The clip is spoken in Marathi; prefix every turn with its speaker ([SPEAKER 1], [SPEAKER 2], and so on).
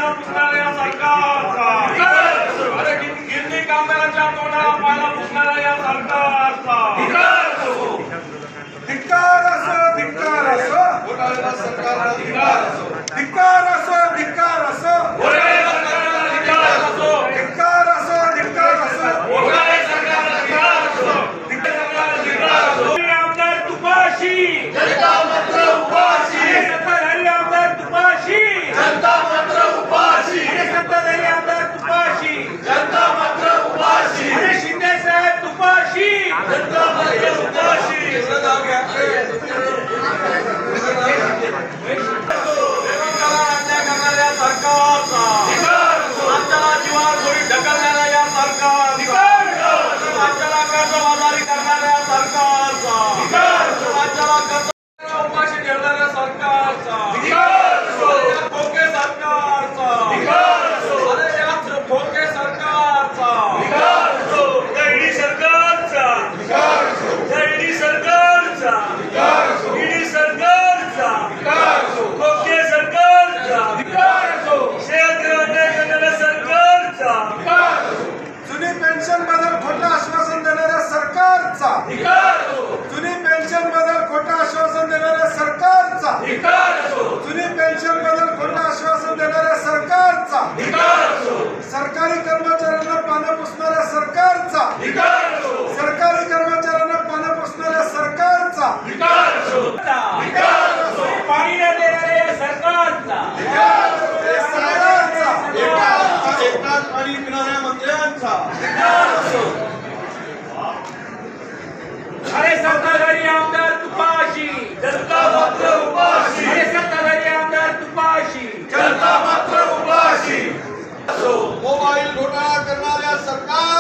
[SPEAKER 1] पायला पुसणाऱ्या सरकारचा, अरे गिरणी कामगारांच्या तोंडाला पायला पुसणाऱ्या या सरकारचा
[SPEAKER 2] धिक्कार असो, धिक्कार असो,
[SPEAKER 1] घोटाळेबाज सरकारला धिक्कार असो,
[SPEAKER 2] धिक्कार असो, धिक्कार असो,
[SPEAKER 1] घोटाळे सरकारला धिक्कार असो,
[SPEAKER 2] धिक्कार असो, धिक्कार असो,
[SPEAKER 1] घोटाळे सरकारला धिक्कार असो, सरकारला धिक्कार असो. आमदार तुपाशी, जनता मात्र उपाशी, सत्ताधारी आमदार तुपाशी, जनता मात्र उपाशी, सत्ताधारी आमदार तुपाशी, जनता मात्र उपाशी, शिंदे साहेब तुपाशी, जनता मात्र उपाशी. सरकारचा आमच्याला जीवावर ढकलणाऱ्या या सरकारचा, आमच्याला कर्जबाजारी करणाऱ्या सरकारचा, आमच्याला कर्ज उपाशी ठेवणाऱ्या सरकारचा, खोके सरकारचा, अरे या खोके सरकारचा, ईडी सरकारचा, ईडी सरकारचा, ईडी सरकारचा, खोके सरकारचा,
[SPEAKER 2] जुनी पेन्शन बद्दल खोटं आश्वासन देणाऱ्या सरकारचा, जुनी पेन्शन बद्दल खोटं आश्वासन देणाऱ्या सरकारचा, जुनी पेन्शन बद्दल खोटं आश्वासन देणाऱ्या सरकारचा, सरकारी कर्मचाऱ्यांना पानं पुसणाऱ्या सरकारचा, सरकारी कर्मचाऱ्यांना पानं पुसणाऱ्या सरकारचा,
[SPEAKER 1] पाणी न देणाऱ्या सरकारचा,
[SPEAKER 2] एकनाथ पाणी पिणाऱ्या मंत्र्यांचा,
[SPEAKER 1] अरे सत्ताधारी आमदार तुपाशी, जनता मात्र उपाशी, अरे सत्ताधारी आमदार तुपाशी, जनता मात्र उपाशी.
[SPEAKER 2] मोबाईल घोटाळा करणाऱ्या सरकार